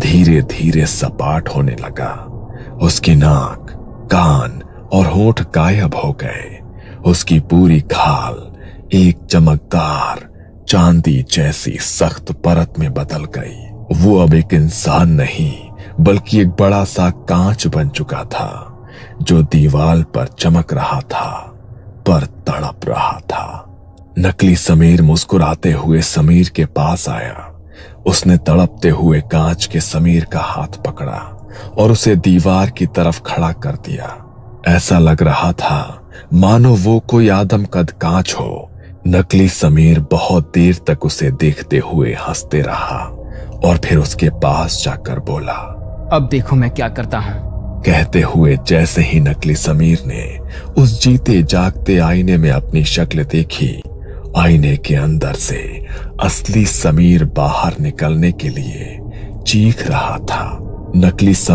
धीरे धीरे सपाट होने लगा। उसकी नाक, कान और होंठ गायब हो गए। उसकी पूरी खाल एक चमकदार चांदी जैसी सख्त परत में बदल गई। वो अब एक इंसान नहीं बल्कि एक बड़ा सा कांच बन चुका था, जो दीवार पर चमक रहा था पर तड़प रहा था। नकली समीर मुस्कुराते हुए समीर के पास आया। उसने तड़पते हुए कांच के समीर का हाथ पकड़ा और उसे दीवार की तरफ खड़ा कर दिया। ऐसा लग रहा था मानो वो कोई आदमकद कांच हो। नकली समीर बहुत देर तक उसे देखते हुए हंसते रहा और फिर उसके पास जाकर बोला, अब देखो मैं क्या करता हूँ। कहते हुए जैसे ही नकली समीर ने उस जीते जागते आईने में अपनी शक्ल देखी, आईने के अंदर से असली समीर बाहर निकलने के लिए चीख रहा था। नकली समीर